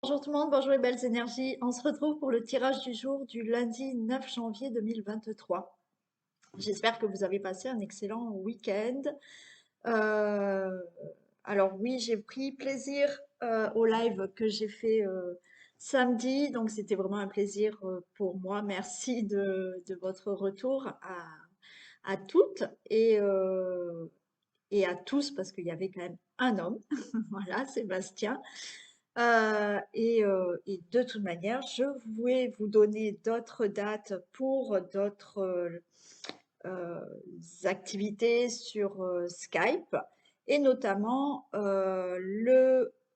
Bonjour tout le monde, bonjour les belles énergies. On se retrouve pour le tirage du jour du lundi 9 janvier 2023. J'espère que vous avez passé un excellent week-end. Euh, alors oui, j'ai pris plaisir au live que j'ai fait samedi, donc c'était vraiment un plaisir pour moi. Merci de votre retour à toutes et à tous, parce qu'il y avait quand même un homme, voilà, Sébastien. Et de toute manière, je vais vous donner d'autres dates pour d'autres euh, activités sur Skype et notamment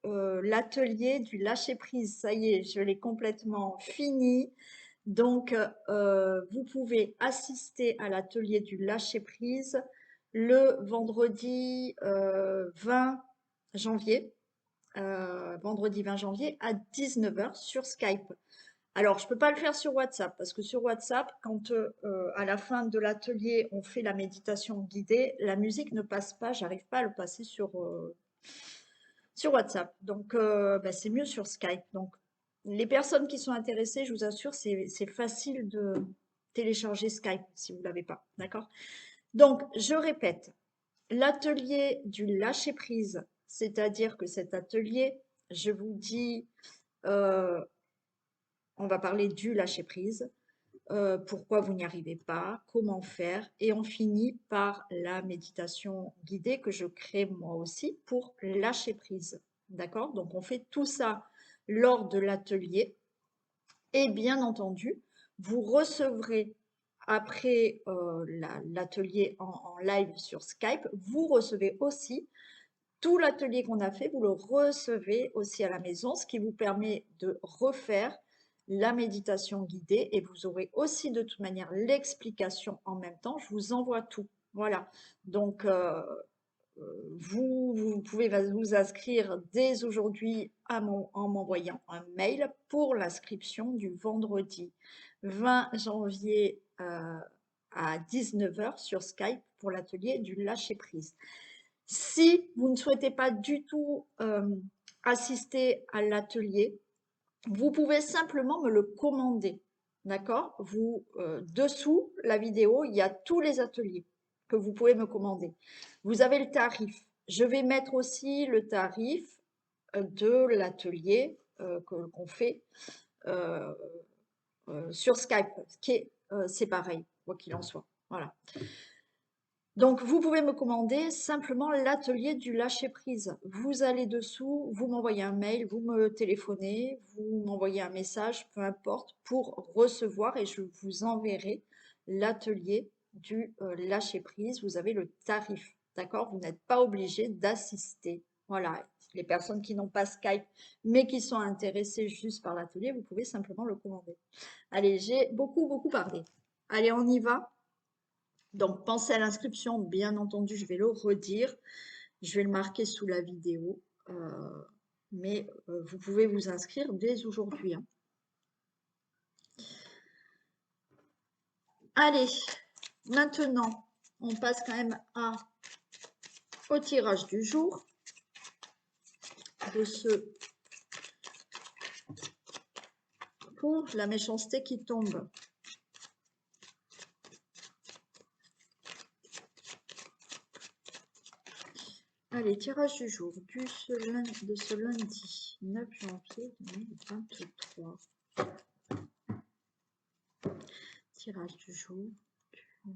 l'atelier du lâcher-prise. Ça y est, je l'ai complètement fini. Donc, vous pouvez assister à l'atelier du lâcher-prise le vendredi 20 janvier vendredi 20 janvier à 19 h sur Skype. Alors, je ne peux pas le faire sur WhatsApp parce que sur WhatsApp, quand à la fin de l'atelier, on fait la méditation guidée, la musique ne passe pas, j'arrive pas à le passer sur WhatsApp. Donc, bah, c'est mieux sur Skype. Donc, les personnes qui sont intéressées, je vous assure, c'est facile de télécharger Skype si vous ne l'avez pas. D'accord? Donc, je répète, l'atelier du lâcher-prise, c'est-à-dire que cet atelier, je vous dis, euh, on va parler du lâcher-prise, pourquoi vous n'y arrivez pas, comment faire, et on finit par la méditation guidée que je crée moi aussi pour lâcher-prise. D'accord? Donc on fait tout ça lors de l'atelier, et bien entendu, vous recevrez après l'atelier en live sur Skype, vous recevez aussi tout l'atelier qu'on a fait, vous le recevez aussi à la maison, ce qui vous permet de refaire la méditation guidée et vous aurez aussi de toute manière l'explication en même temps. Je vous envoie tout. Voilà. Donc, vous pouvez vous inscrire dès aujourd'hui en m'envoyant un mail pour l'inscription du vendredi 20 janvier à 19 h sur Skype pour l'atelier du lâcher-prise. Si vous ne souhaitez pas du tout assister à l'atelier, vous pouvez simplement me le commander. D'accord? Dessous la vidéo, il y a tous les ateliers que vous pouvez me commander. Vous avez le tarif. Je vais mettre aussi le tarif de l'atelier qu'on fait euh, sur Skype, c'est pareil, quoi qu'il en soit. Voilà. Donc, vous pouvez me commander simplement l'atelier du lâcher-prise. Vous allez dessous, vous m'envoyez un mail, vous me téléphonez, vous m'envoyez un message, peu importe, pour recevoir et je vous enverrai l'atelier du lâcher-prise. Vous avez le tarif, d'accord? Vous n'êtes pas obligé d'assister. Voilà, les personnes qui n'ont pas Skype, mais qui sont intéressées juste par l'atelier, vous pouvez simplement le commander. Allez, j'ai beaucoup parlé. Allez, on y va. Donc, pensez à l'inscription, bien entendu, je vais le redire. Je vais le marquer sous la vidéo. Mais vous pouvez vous inscrire dès aujourd'hui, hein. Allez, maintenant, on passe quand même au tirage du jour de ce pour la méchanceté qui tombe. Allez, tirage du jour de ce lundi 9 janvier 2023. Tirage du jour du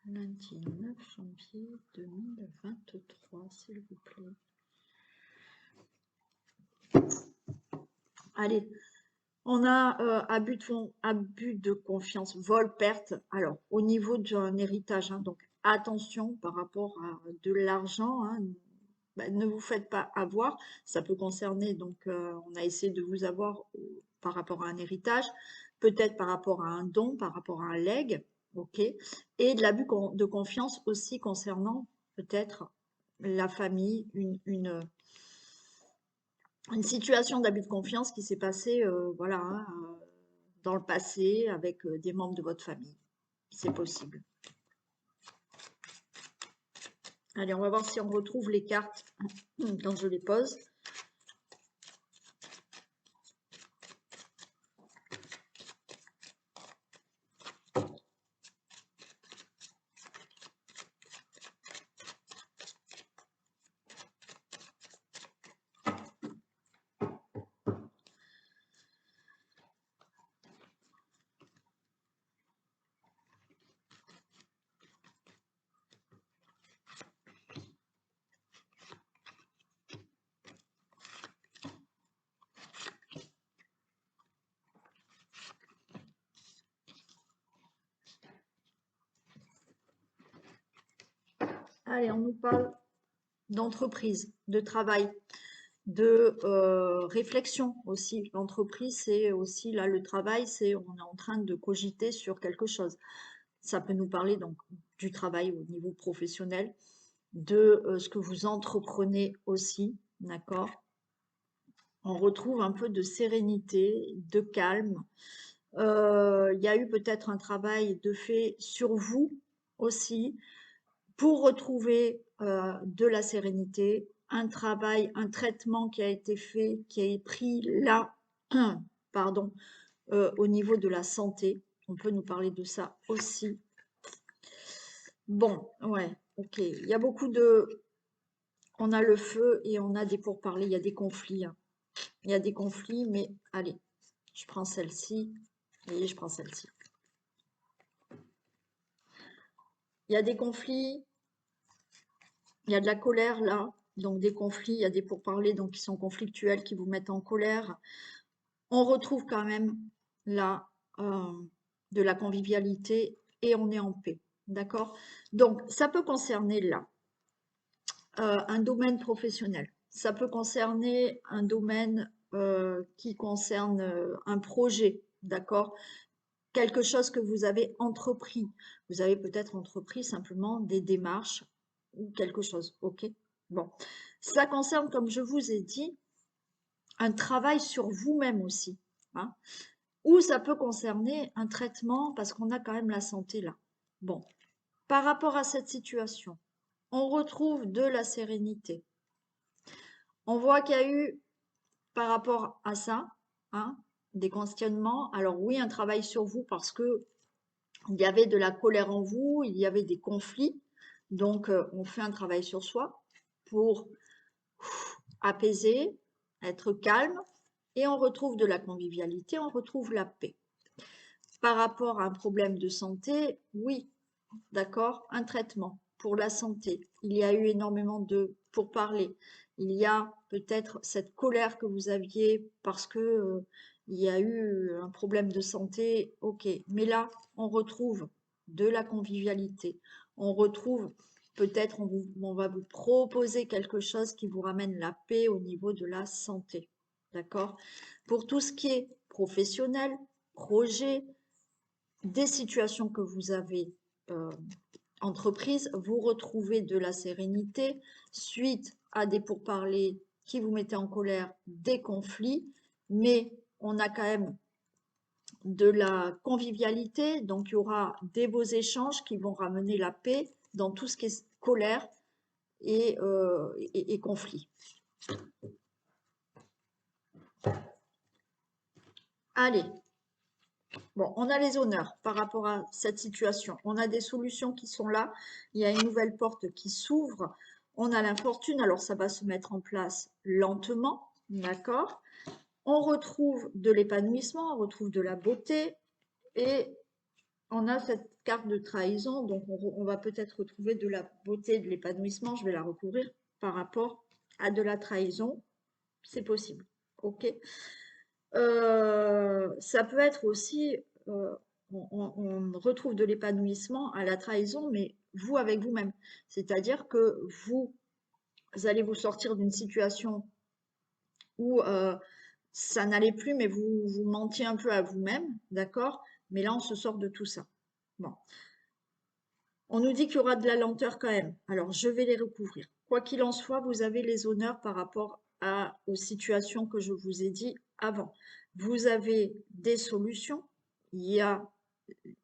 lundi 9 janvier 2023, s'il vous plaît. Allez, on a abus de confiance, vol, perte. Alors, au niveau d'un héritage, hein, donc attention par rapport à de l'argent, hein, ne vous faites pas avoir. Ça peut concerner, donc on a essayé de vous avoir par rapport à un héritage, peut-être par rapport à un don, par rapport à un legs, ok, et de l'abus de confiance aussi concernant peut-être la famille, une situation d'abus de confiance qui s'est passée voilà, hein, dans le passé avec des membres de votre famille. C'est possible. Allez, on va voir si on retrouve les cartes quand je les pose. Allez, on nous parle d'entreprise, de travail, de réflexion aussi. L'entreprise, c'est aussi, là, le travail, c'est on est en train de cogiter sur quelque chose. Ça peut nous parler donc du travail au niveau professionnel, de ce que vous entreprenez aussi, d'accord? On retrouve un peu de sérénité, de calme. Il y a eu peut-être un travail de fait sur vous aussi pour retrouver de la sérénité, un travail, un traitement qui a été fait, qui est pris là, pardon, au niveau de la santé. On peut nous parler de ça aussi. Bon, ouais, ok. Il y a beaucoup de... On a le feu et on a des pourparlers, il y a des conflits, hein. Il y a des conflits, mais allez, je prends celle-ci et je prends celle-ci. Il y a des conflits, il y a de la colère là, donc des conflits, il y a des pourparlers donc qui sont conflictuels, qui vous mettent en colère. On retrouve quand même là de la convivialité et on est en paix, d'accord? Donc ça peut concerner là un domaine professionnel, ça peut concerner un domaine qui concerne un projet, d'accord? Quelque chose que vous avez entrepris. Vous avez peut-être entrepris simplement des démarches ou quelque chose, ok? Bon, ça concerne, comme je vous ai dit, un travail sur vous-même aussi, hein? Ou ça peut concerner un traitement parce qu'on a quand même la santé là. Bon, par rapport à cette situation, on retrouve de la sérénité. On voit qu'il y a eu, par rapport à ça, hein, des questionnements. Alors oui, un travail sur vous parce que il y avait de la colère en vous, il y avait des conflits. Donc, on fait un travail sur soi pour apaiser, être calme, et on retrouve de la convivialité, on retrouve la paix. Par rapport à un problème de santé, oui, d'accord, un traitement pour la santé. Il y a eu énormément de pourparlers. Il y a peut-être cette colère que vous aviez parce que il y a eu un problème de santé, ok. Mais là, on retrouve de la convivialité. On retrouve, peut-être, on va vous proposer quelque chose qui vous ramène la paix au niveau de la santé. D'accord? Pour tout ce qui est professionnel, projet, des situations que vous avez entreprises, vous retrouvez de la sérénité suite à des pourparlers qui vous mettaient en colère, des conflits, mais on a quand même de la convivialité, donc il y aura des beaux échanges qui vont ramener la paix dans tout ce qui est colère et conflit. Allez, bon, on a les honneurs par rapport à cette situation. On a des solutions qui sont là. Il y a une nouvelle porte qui s'ouvre. On a l'infortune. Alors, ça va se mettre en place lentement. D'accord? On retrouve de l'épanouissement, on retrouve de la beauté. Et on a cette carte de trahison. Donc, on va peut-être retrouver de la beauté, de l'épanouissement. Je vais la recouvrir par rapport à de la trahison. C'est possible. OK? Ça peut être aussi, on retrouve de l'épanouissement à la trahison, mais vous avec vous-même. C'est-à-dire que vous allez vous sortir d'une situation où ça n'allait plus, mais vous mentiez un peu à vous-même, d'accord? Mais là, on se sort de tout ça. Bon. On nous dit qu'il y aura de la lenteur quand même. Alors, je vais les recouvrir. Quoi qu'il en soit, vous avez les honneurs par rapport aux situations que je vous ai dit avant. Vous avez des solutions. Il y a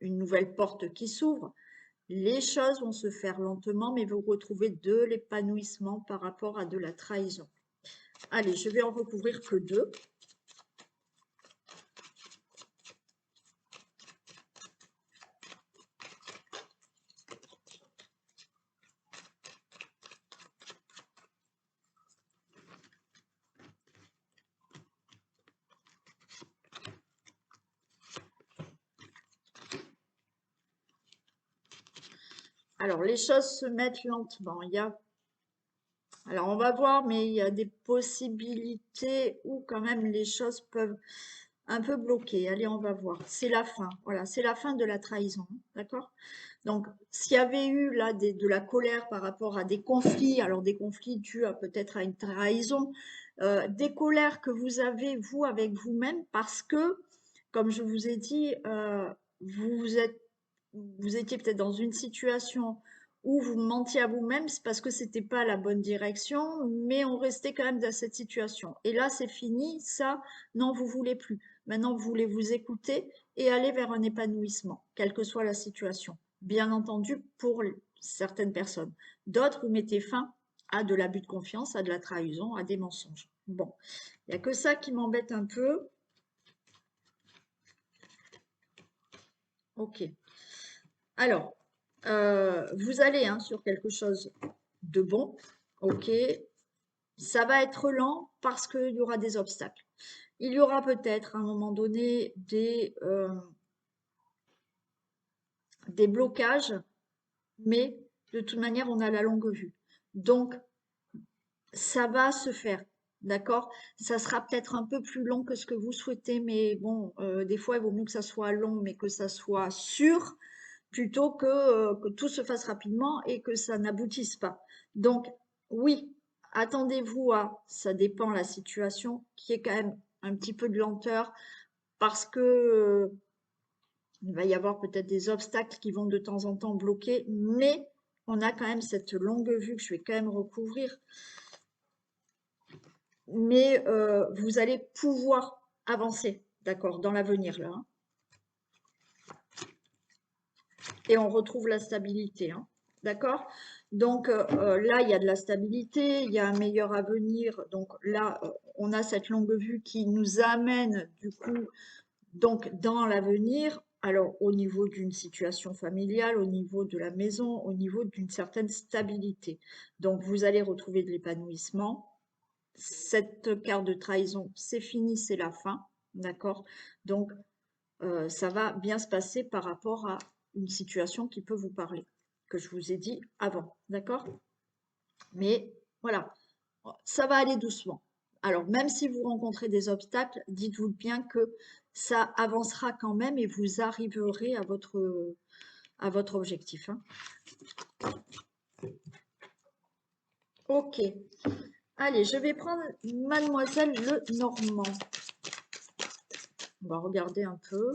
une nouvelle porte qui s'ouvre. Les choses vont se faire lentement, mais vous retrouvez de l'épanouissement par rapport à de la trahison. Allez, je vais en recouvrir que 2. Alors, les choses se mettent lentement. Alors, on va voir, mais il y a des possibilités où quand même les choses peuvent un peu bloquer. Allez, on va voir. C'est la fin. Voilà, c'est la fin de la trahison. d'accord? Donc, s'il y avait eu là de la colère par rapport à des conflits, alors des conflits dus peut-être à une trahison, des colères que vous avez, vous, avec vous-même, parce que, comme je vous ai dit, vous étiez peut-être dans une situation où vous mentiez à vous-même, c'est parce que c'était pas la bonne direction, mais on restait quand même dans cette situation. Et là, c'est fini, ça, non, vous voulez plus. Maintenant, vous voulez vous écouter et aller vers un épanouissement, quelle que soit la situation. Bien entendu, pour certaines personnes. D'autres, vous mettez fin à de l'abus de confiance, à de la trahison, à des mensonges. Bon, il n'y a que ça qui m'embête un peu. Ok. Alors, vous allez sur quelque chose de bon. Ok. Ça va être lent parce qu'il y aura des obstacles. Il y aura peut-être à un moment donné des blocages, mais de toute manière, on a la longue vue. Donc, ça va se faire, d'accord? Ça sera peut-être un peu plus long que ce que vous souhaitez, mais bon, des fois, il vaut mieux que ça soit long, mais que ça soit sûr, plutôt que tout se fasse rapidement et que ça n'aboutisse pas. Donc, oui, attendez-vous à, ça dépend la situation, qui est quand même un petit peu de lenteur, parce que il va y avoir peut-être des obstacles qui vont de temps en temps bloquer, mais on a quand même cette longue vue que je vais quand même recouvrir. Mais vous allez pouvoir avancer, d'accord, dans l'avenir là, hein. Et on retrouve la stabilité, hein, d'accord? Donc là, il y a de la stabilité, il y a un meilleur avenir. Donc là, on a cette longue vue qui nous amène du coup donc dans l'avenir. Alors au niveau d'une situation familiale, au niveau de la maison, au niveau d'une certaine stabilité. Donc vous allez retrouver de l'épanouissement. Cette carte de trahison, c'est fini, c'est la fin, d'accord? Donc, ça va bien se passer par rapport à une situation qui peut vous parler, que je vous ai dit avant, d'accord? Mais voilà, ça va aller doucement. Alors, même si vous rencontrez des obstacles, dites-vous bien que ça avancera quand même et vous arriverez à votre objectif, hein. Ok. Allez, je vais prendre Mademoiselle Lenormand. On va regarder un peu.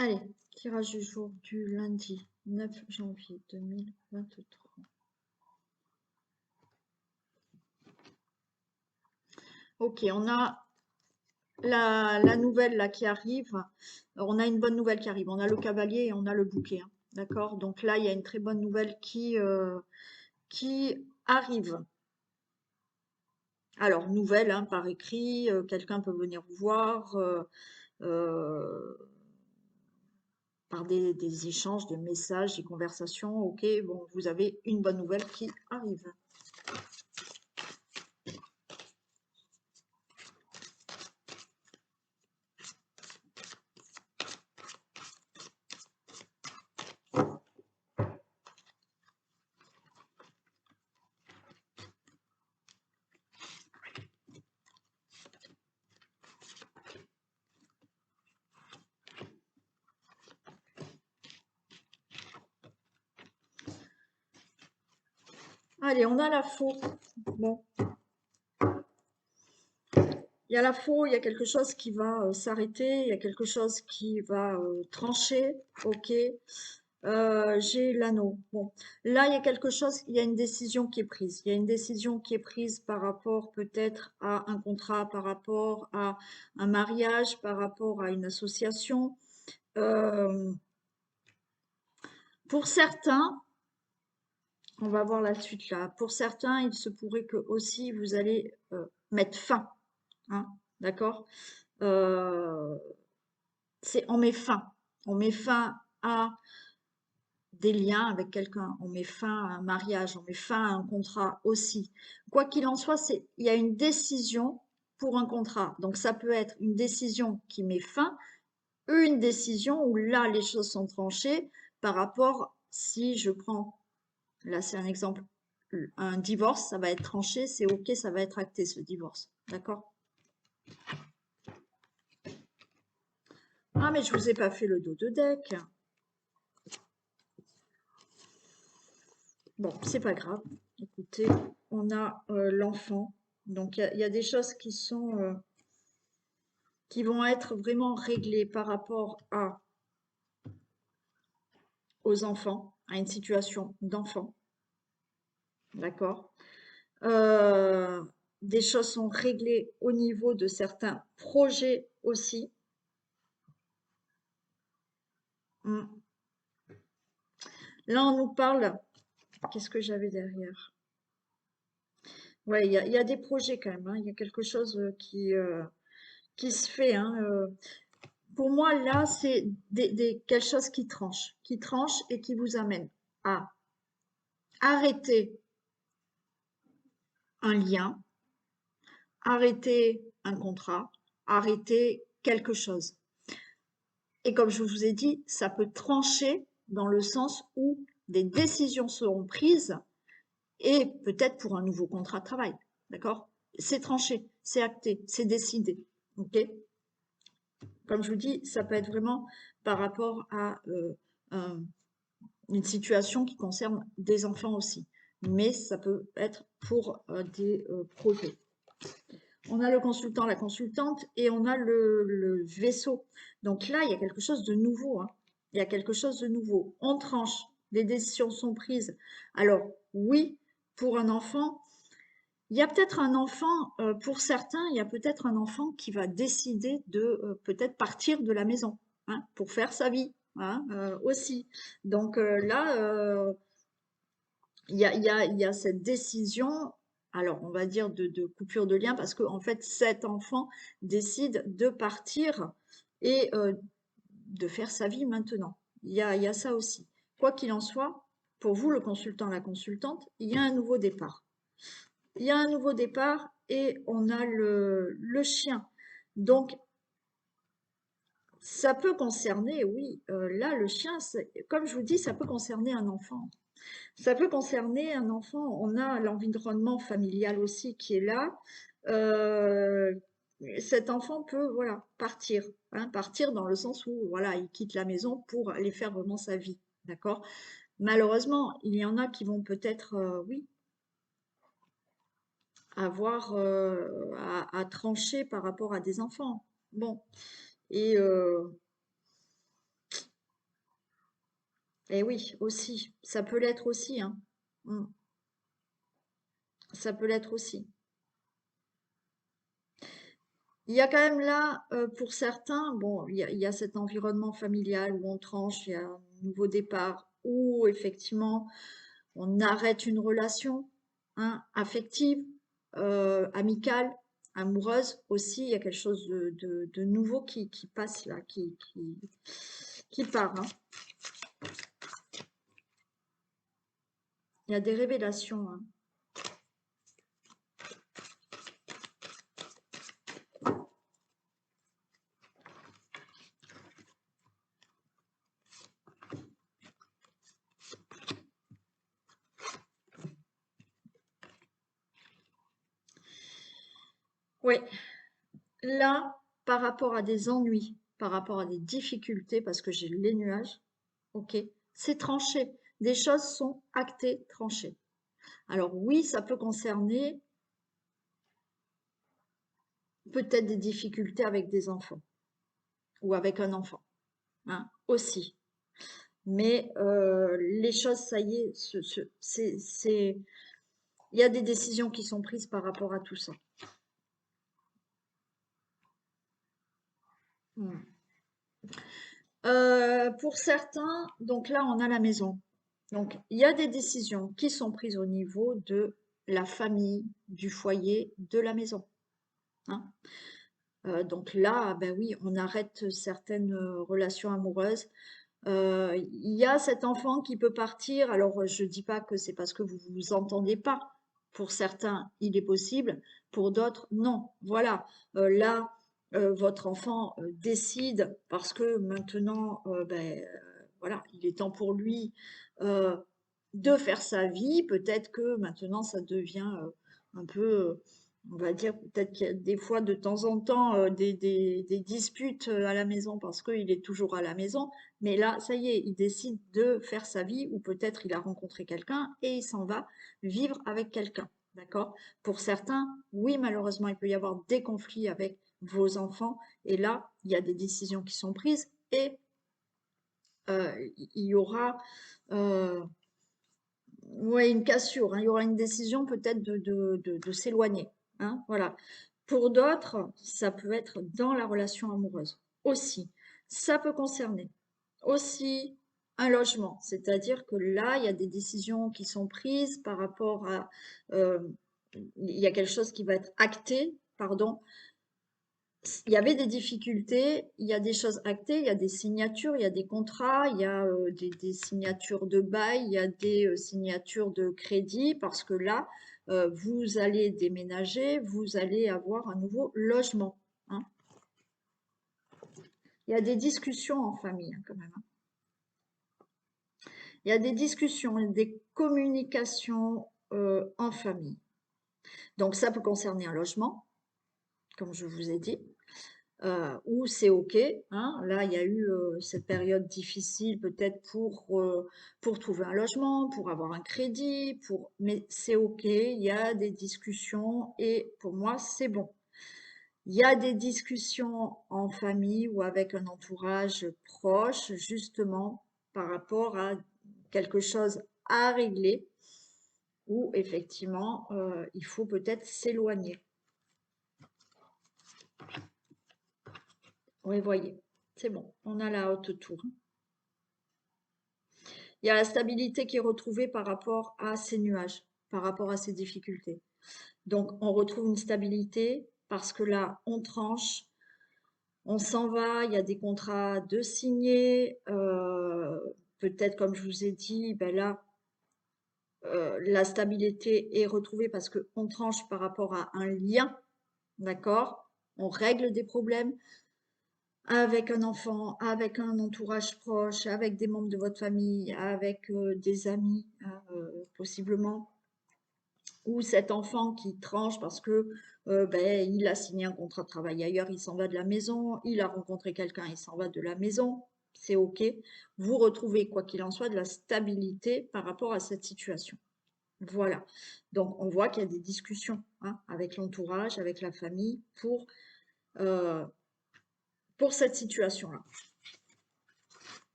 Allez, tirage du jour du lundi 9 janvier 2023. Ok, on a la nouvelle là qui arrive. On a une bonne nouvelle qui arrive. On a le cavalier et on a le bouquet, hein. D'accord? Donc là, il y a une très bonne nouvelle qui arrive. Alors, nouvelle hein, par écrit, quelqu'un peut venir vous voir par des échanges de messages, des conversations. Ok, bon, vous avez une bonne nouvelle qui arrive. Allez, on a la faux. Bon. Il y a la faux, il y a quelque chose qui va s'arrêter, il y a quelque chose qui va trancher. Ok. J'ai l'anneau. Bon, là, il y a quelque chose, il y a une décision qui est prise. Il y a une décision qui est prise par rapport peut-être à un contrat, par rapport à un mariage, par rapport à une association. Euh, pour certains, on va voir la suite là. Pour certains, il se pourrait que aussi vous allez mettre fin, hein, d'accord? Euh, C'est on met fin à des liens avec quelqu'un, on met fin à un mariage, on met fin à un contrat aussi. Quoi qu'il en soit, il y a une décision pour un contrat. Donc ça peut être une décision qui met fin, une décision où là les choses sont tranchées par rapport, si je prends, là c'est un exemple, un divorce, ça va être tranché, c'est ok, ça va être acté ce divorce. D'accord? Ah mais je vous ai pas fait le dos de deck. Bon, c'est pas grave. Écoutez, on a l'enfant. Donc, il y a des choses qui vont être vraiment réglées par rapport aux enfants, à une situation d'enfant. D'accord? Euh, des choses sont réglées au niveau de certains projets aussi. Hmm. Là, on nous parle. Qu'est-ce que j'avais derrière? Ouais, il y a des projets quand même, hein. Il y a quelque chose qui se fait, hein. Pour moi, là, c'est quelque chose qui tranche et qui vous amène à arrêter un lien, arrêter un contrat, arrêter quelque chose. Et comme je vous ai dit, ça peut trancher dans le sens où des décisions seront prises et peut-être pour un nouveau contrat de travail. D'accord? C'est tranché, c'est acté, c'est décidé. OK? Comme je vous dis, ça peut être vraiment par rapport à une situation qui concerne des enfants aussi, mais ça peut être pour des projets. On a le consultant, la consultante et on a le vaisseau. Donc là, il y a quelque chose de nouveau, hein. Il y a quelque chose de nouveau. On tranche, les décisions sont prises. Alors oui, pour un enfant, il y a peut-être un enfant, pour certains, il y a peut-être un enfant qui va décider de peut-être partir de la maison, hein, pour faire sa vie, hein, aussi. Donc là, il y a cette décision, alors on va dire de coupure de lien, parce qu'en fait, cet enfant décide de partir et de faire sa vie maintenant. Il y a ça aussi. Quoi qu'il en soit, pour vous, le consultant, la consultante, il y a un nouveau départ. Il y a un nouveau départ et on a le chien. Donc, ça peut concerner, oui, là, le chien, comme je vous dis, ça peut concerner un enfant. Ça peut concerner un enfant. On a l'environnement familial aussi qui est là. Euh, Cet enfant peut, voilà, partir, hein, partir dans le sens où, voilà, il quitte la maison pour aller faire vraiment sa vie, d'accord? Malheureusement, il y en a qui vont peut-être, oui, avoir à trancher par rapport à des enfants. Bon, et, euh, et oui, aussi, ça peut l'être aussi, hein. Mm. Ça peut l'être aussi. Il y a quand même là, pour certains, bon, il y a cet environnement familial où on tranche, il y a un nouveau départ, où effectivement on arrête une relation, hein, affective, amicale, amoureuse aussi. Il y a quelque chose de nouveau qui passe là, qui part, hein. Il y a des révélations, hein. Oui, là, par rapport à des ennuis, par rapport à des difficultés, parce que j'ai les nuages, ok, c'est tranché. Des choses sont actées, tranchées. Alors oui, ça peut concerner peut-être des difficultés avec des enfants ou avec un enfant, hein, aussi. Mais les choses, ça y est, il y a des décisions qui sont prises par rapport à tout ça. Hmm. Pour certains, donc là, on a la maison. Donc, il y a des décisions qui sont prises au niveau de la famille, du foyer, de la maison, hein. Donc là, ben oui, on arrête certaines relations amoureuses. Il y a cet enfant qui peut partir. Alors, je dis pas que c'est parce que vous vous entendez pas. Pour certains, il est possible. Pour d'autres, non. Voilà. Là, votre enfant décide parce que maintenant, ben, voilà, il est temps pour lui euh, de faire sa vie. Peut-être que maintenant, ça devient un peu, on va dire, peut-être qu'il y a des fois, de temps en temps, des disputes à la maison parce qu'il est toujours à la maison. Mais là, ça y est, il décide de faire sa vie ou peut-être il a rencontré quelqu'un et il s'en va vivre avec quelqu'un. D'accord? Pour certains, oui, malheureusement, il peut y avoir des conflits avec vos enfants et là, il y a des décisions qui sont prises et il y aura ouais, une cassure, hein. Il y aura une décision peut-être de s'éloigner, hein, voilà. Pour d'autres, ça peut être dans la relation amoureuse aussi. Ça peut concerner aussi un logement, c'est-à-dire que là, il y a des décisions qui sont prises par rapport à, euh, il y a quelque chose qui va être acté, pardon, il y avait des difficultés, il y a des choses actées, il y a des signatures, il y a des contrats, il y a des signatures de bail, il y a des signatures de crédit, parce que là, vous allez déménager, vous allez avoir un nouveau logement, hein. Il y a des discussions en famille, hein, quand même, hein. Il y a des discussions, des communications en famille. Donc ça peut concerner un logement, comme je vous ai dit. Où c'est OK, hein. Là, il y a eu cette période difficile peut-être pour trouver un logement, pour avoir un crédit, mais c'est OK, il y a des discussions et pour moi, c'est bon. Il y a des discussions en famille ou avec un entourage proche, justement, par rapport à quelque chose à régler, où effectivement, il faut peut-être s'éloigner. Oui, voyez, c'est bon, on a la haute tour. Il y a la stabilité qui est retrouvée par rapport à ces nuages, par rapport à ces difficultés. Donc, on retrouve une stabilité parce que là, on tranche, on s'en va, il y a des contrats de signer. Peut-être, comme je vous ai dit, ben là, la stabilité est retrouvée parce qu'on tranche par rapport à un lien, d'accord? On règle des problèmes avec un enfant, avec un entourage proche, avec des membres de votre famille, avec des amis, hein, possiblement, ou cet enfant qui tranche parce que ben, il a signé un contrat de travail ailleurs, il s'en va de la maison, il a rencontré quelqu'un, il s'en va de la maison, c'est OK. Vous retrouvez, quoi qu'il en soit, de la stabilité par rapport à cette situation. Voilà. Donc, on voit qu'il y a des discussions, hein, avec l'entourage, avec la famille, euh, pour cette situation-là.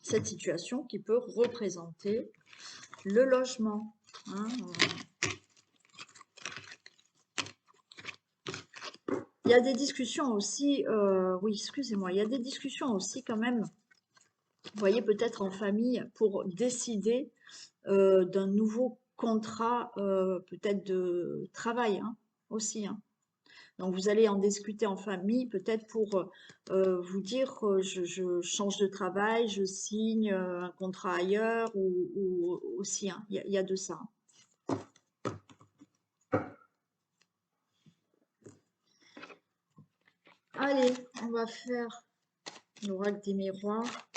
Cette situation qui peut représenter le logement, hein. Il y a des discussions aussi, oui, excusez-moi, il y a des discussions aussi quand même, vous voyez, peut-être en famille, pour décider d'un nouveau contrat, peut-être de travail, hein, aussi, hein. Donc vous allez en discuter en famille, peut-être pour vous dire je change de travail, je signe un contrat ailleurs ou aussi, hein, il y a de ça. Allez, on va faire l'oracle des miroirs,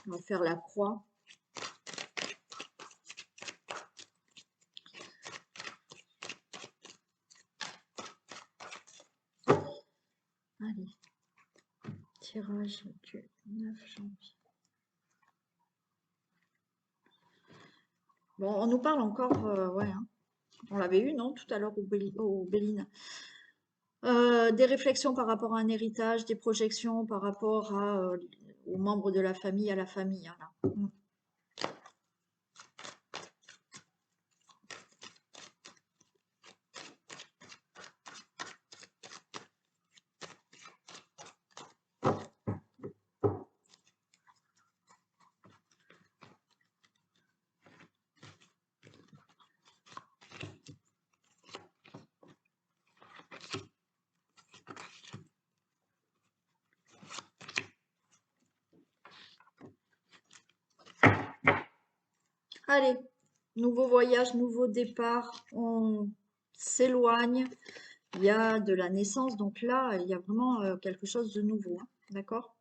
on va faire la croix. Allez, tirage du 9 janvier. Bon, on nous parle encore, ouais, hein. On l'avait eu, non, tout à l'heure au Béline. Des réflexions par rapport à un héritage, des projections par rapport aux membres de la famille, à la famille, hein, là. Allez, nouveau voyage, nouveau départ, on s'éloigne. Il y a de la naissance, donc là, il y a vraiment quelque chose de nouveau, hein, d'accord?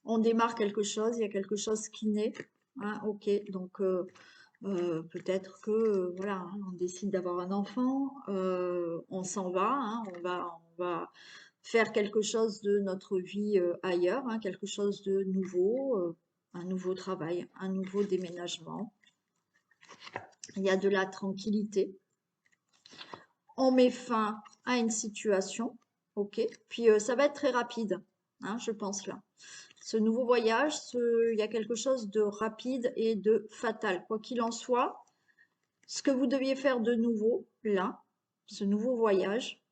On démarre quelque chose, il y a quelque chose qui naît, hein, ok, donc peut-être que, voilà, hein, on décide d'avoir un enfant, on s'en va, hein, on va faire quelque chose de notre vie ailleurs, hein, quelque chose de nouveau, un nouveau travail, un nouveau déménagement. Il y a de la tranquillité. On met fin à une situation, ok, puis ça va être très rapide, hein, je pense là. Ce nouveau voyage, il y a quelque chose de rapide et de fatal. Quoi qu'il en soit, ce que vous deviez faire de nouveau, là, ce nouveau voyage,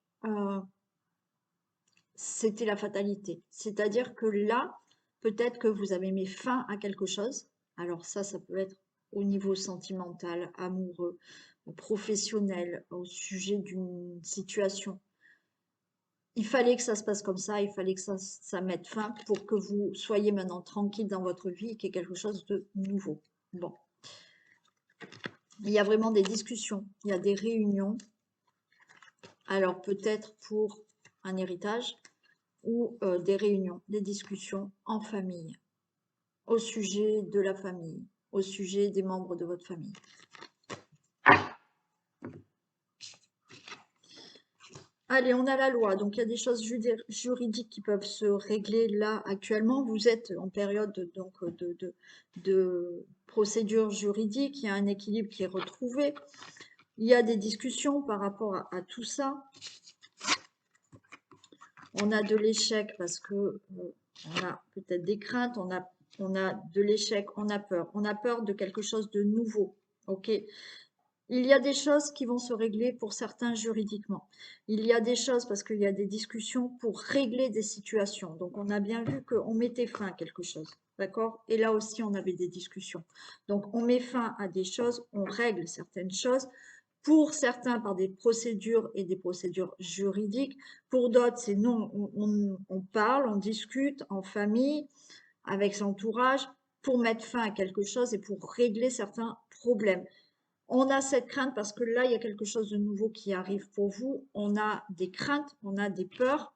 c'était la fatalité. C'est-à-dire que là, peut-être que vous avez mis fin à quelque chose. Alors ça peut être au niveau sentimental, amoureux, professionnel, au sujet d'une situation. Il fallait que ça se passe comme ça, il fallait que ça mette fin pour que vous soyez maintenant tranquille dans votre vie et qu'il y ait quelque chose de nouveau. Bon. Il y a vraiment des discussions, il y a des réunions. Alors peut-être pour un héritage ou des réunions, des discussions en famille, au sujet de la famille, au sujet des membres de votre famille. Allez, on a la loi, donc il y a des choses juridiques qui peuvent se régler là actuellement. Vous êtes en période donc, de procédure juridique, il y a un équilibre qui est retrouvé. Il y a des discussions par rapport à tout ça. On a de l'échec parce que on a peut-être des craintes, on a de l'échec, on a peur de quelque chose de nouveau. Ok, il y a des choses qui vont se régler pour certains juridiquement. Il y a des choses parce qu'il y a des discussions pour régler des situations. Donc, on a bien vu qu'on mettait fin à quelque chose. D'accord? Et là aussi, on avait des discussions. Donc, on met fin à des choses, on règle certaines choses. Pour certains, par des procédures et des procédures juridiques. Pour d'autres, c'est non, on parle, on discute en famille, avec son entourage, pour mettre fin à quelque chose et pour régler certains problèmes. On a cette crainte parce que là, il y a quelque chose de nouveau qui arrive pour vous. On a des craintes, on a des peurs,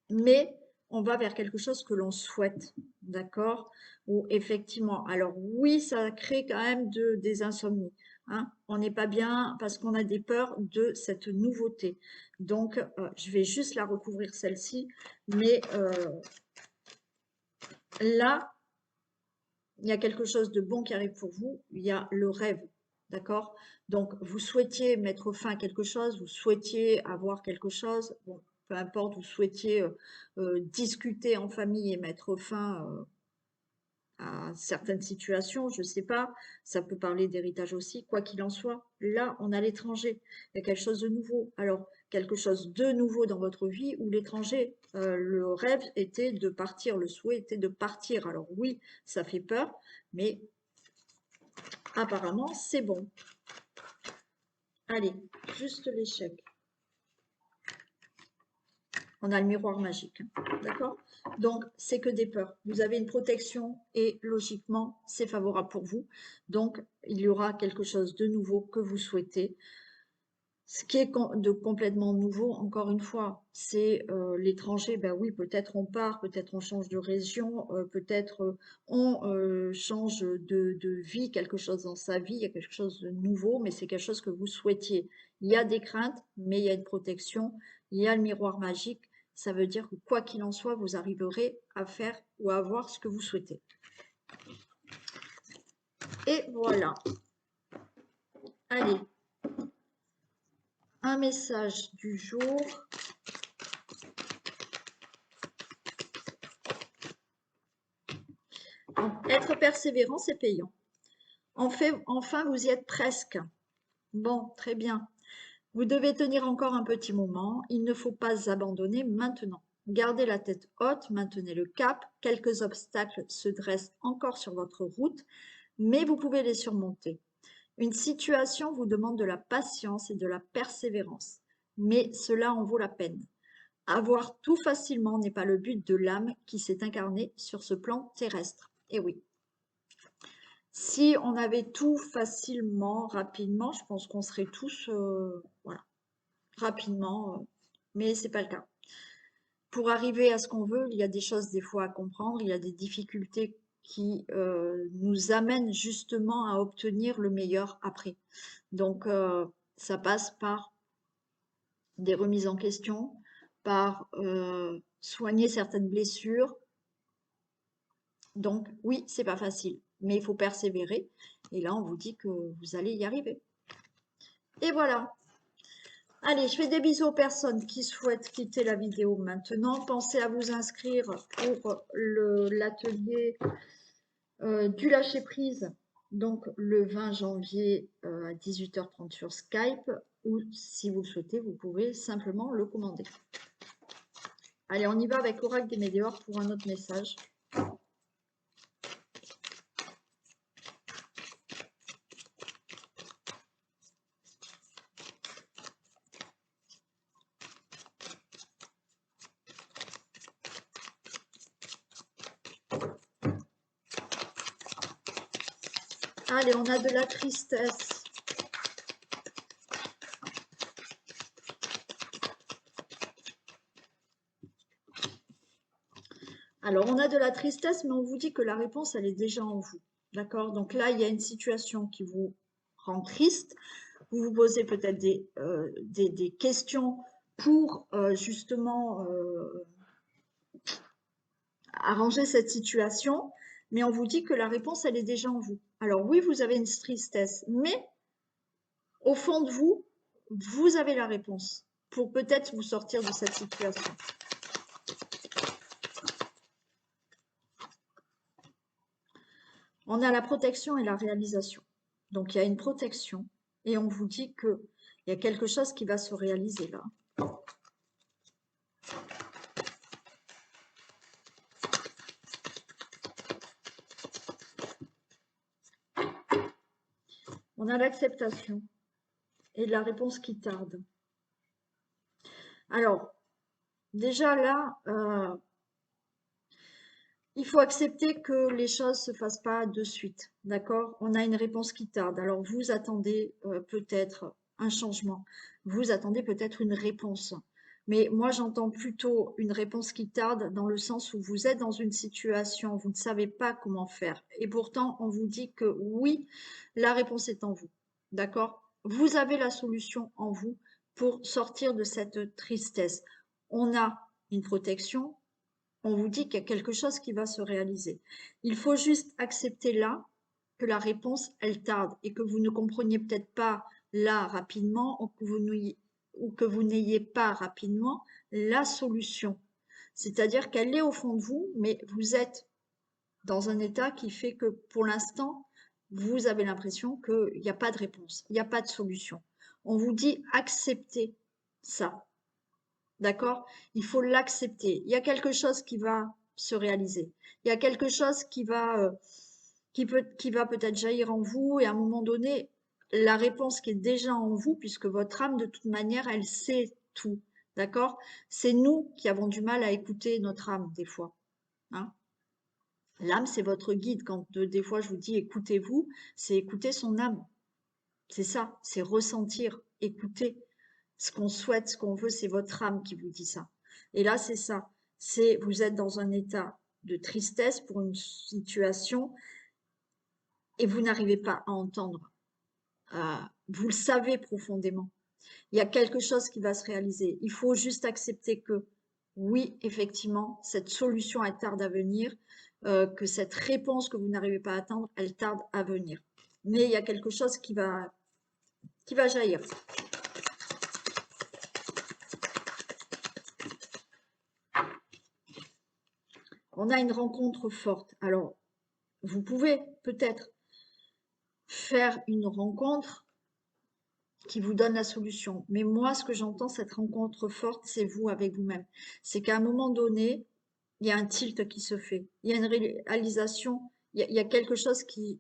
mais on va vers quelque chose que l'on souhaite, d'accord? Ou effectivement, alors oui, ça crée quand même des insomnies. Hein. On n'est pas bien parce qu'on a des peurs de cette nouveauté. Donc, je vais juste la recouvrir celle-ci, mais là, il y a quelque chose de bon qui arrive pour vous, il y a le rêve, d'accord? Donc, vous souhaitiez mettre fin à quelque chose, vous souhaitiez avoir quelque chose, bon, peu importe, vous souhaitiez discuter en famille et mettre fin à certaines situations, je ne sais pas, ça peut parler d'héritage aussi, quoi qu'il en soit, là, on a l'étranger, il y a quelque chose de nouveau. Alors, quelque chose de nouveau dans votre vie ou l'étranger, le rêve était de partir, le souhait était de partir. Alors oui, ça fait peur, mais apparemment, c'est bon. Allez, juste l'échec. On a le miroir magique, hein, d'accord? Donc, c'est que des peurs. Vous avez une protection et logiquement, c'est favorable pour vous. Donc, il y aura quelque chose de nouveau que vous souhaitez. Ce qui est de complètement nouveau, encore une fois, c'est l'étranger. Ben oui, peut-être on part, peut-être on change de région, peut-être on change de vie, quelque chose dans sa vie, il y a quelque chose de nouveau, mais c'est quelque chose que vous souhaitiez. Il y a des craintes, mais il y a une protection, il y a le miroir magique. Ça veut dire que quoi qu'il en soit, vous arriverez à faire ou à avoir ce que vous souhaitez. Et voilà. Allez. Un message du jour. Être persévérant, c'est payant. Enfin, vous y êtes presque. Bon, très bien. Vous devez tenir encore un petit moment. Il ne faut pas abandonner maintenant. Gardez la tête haute, maintenez le cap. Quelques obstacles se dressent encore sur votre route, mais vous pouvez les surmonter. Une situation vous demande de la patience et de la persévérance, mais cela en vaut la peine. Avoir tout facilement n'est pas le but de l'âme qui s'est incarnée sur ce plan terrestre. Eh oui. Si on avait tout facilement, rapidement, je pense qu'on serait tous, voilà, rapidement, mais c'est pas le cas. Pour arriver à ce qu'on veut, il y a des choses des fois à comprendre, il y a des difficultés qui nous amènent justement à obtenir le meilleur après. Donc, ça passe par des remises en question, par soigner certaines blessures. Donc, oui, c'est pas facile, mais il faut persévérer. Et là, on vous dit que vous allez y arriver. Et voilà. Allez, je fais des bisous aux personnes qui souhaitent quitter la vidéo maintenant. Pensez à vous inscrire pour l'atelier du lâcher-prise, donc le 20 janvier à 18h30 sur Skype, ou si vous le souhaitez, vous pouvez simplement le commander. Allez, on y va avec l'oracle des météores pour un autre message. Allez, on a de la tristesse. Alors, on a de la tristesse, mais on vous dit que la réponse, elle est déjà en vous. D'accord? Donc là, il y a une situation qui vous rend triste. Vous vous posez peut-être des questions pour justement arranger cette situation, mais on vous dit que la réponse, elle est déjà en vous. Alors oui, vous avez une tristesse, mais au fond de vous, vous avez la réponse pour peut-être vous sortir de cette situation. On a la protection et la réalisation. Donc il y a une protection et on vous dit qu'il y a quelque chose qui va se réaliser là. On a l'acceptation et la réponse qui tarde. Alors, déjà là, il faut accepter que les choses ne se fassent pas de suite, d'accord? On a une réponse qui tarde. Alors, vous attendez peut-être un changement. Vous attendez peut-être une réponse. Mais moi, j'entends plutôt une réponse qui tarde dans le sens où vous êtes dans une situation, vous ne savez pas comment faire. Et pourtant, on vous dit que oui, la réponse est en vous, d'accord? Vous avez la solution en vous pour sortir de cette tristesse. On a une protection, on vous dit qu'il y a quelque chose qui va se réaliser. Il faut juste accepter là que la réponse, elle tarde et que vous ne compreniez peut-être pas là rapidement ou que vous n'ayez pas rapidement la solution. C'est-à-dire qu'elle est au fond de vous, mais vous êtes dans un état qui fait que pour l'instant, vous avez l'impression qu'il n'y a pas de réponse, il n'y a pas de solution. On vous dit acceptez ça. D'accord? Il faut l'accepter. Il y a quelque chose qui va se réaliser. Il y a quelque chose qui va peut-être jaillir en vous et à un moment donné, la réponse qui est déjà en vous, puisque votre âme, de toute manière, elle sait tout. D'accord? C'est nous qui avons du mal à écouter notre âme, des fois. Hein? L'âme, c'est votre guide. Quand des fois je vous dis écoutez-vous, c'est écouter son âme. C'est ça, c'est ressentir, écouter. Ce qu'on souhaite, ce qu'on veut, c'est votre âme qui vous dit ça. Et là, c'est ça. C'est vous êtes dans un état de tristesse pour une situation et vous n'arrivez pas à entendre. Vous le savez profondément. Il y a quelque chose qui va se réaliser. Il faut juste accepter que oui, effectivement, cette solution, elle tarde à venir, que cette réponse que vous n'arrivez pas à attendre, elle tarde à venir. Mais il y a quelque chose qui va jaillir. On a une rencontre forte. Alors, vous pouvez peut-être faire une rencontre qui vous donne la solution. Mais moi, ce que j'entends, cette rencontre forte, c'est vous avec vous-même. C'est qu'à un moment donné, il y a un tilt qui se fait. Il y a une réalisation, il y a quelque chose qui...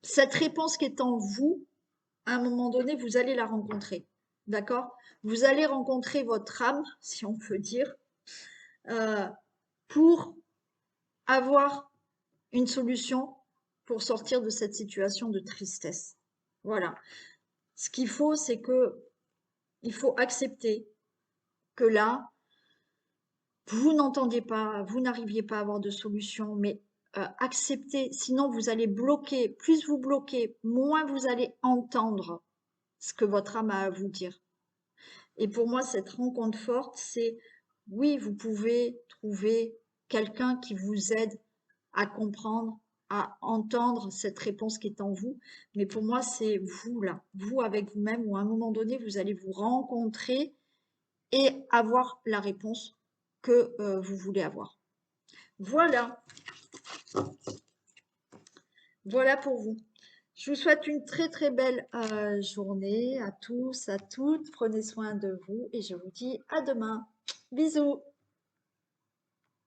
Cette réponse qui est en vous, à un moment donné, vous allez la rencontrer. D'accord? Vous allez rencontrer votre âme, si on peut dire, pour avoir une solution pour sortir de cette situation de tristesse. Voilà. Ce qu'il faut, c'est que il faut accepter que là, vous n'entendiez pas, vous n'arriviez pas à avoir de solution, mais acceptez, sinon vous allez bloquer. Plus vous bloquez, moins vous allez entendre ce que votre âme a à vous dire. Et pour moi, cette rencontre forte, c'est oui, vous pouvez trouver quelqu'un qui vous aide à comprendre, à entendre cette réponse qui est en vous. Mais pour moi, c'est vous là, vous avec vous-même, où à un moment donné, vous allez vous rencontrer et avoir la réponse que vous voulez avoir. Voilà, voilà pour vous. Je vous souhaite une très très belle journée à tous, à toutes. Prenez soin de vous et je vous dis à demain. Bisous.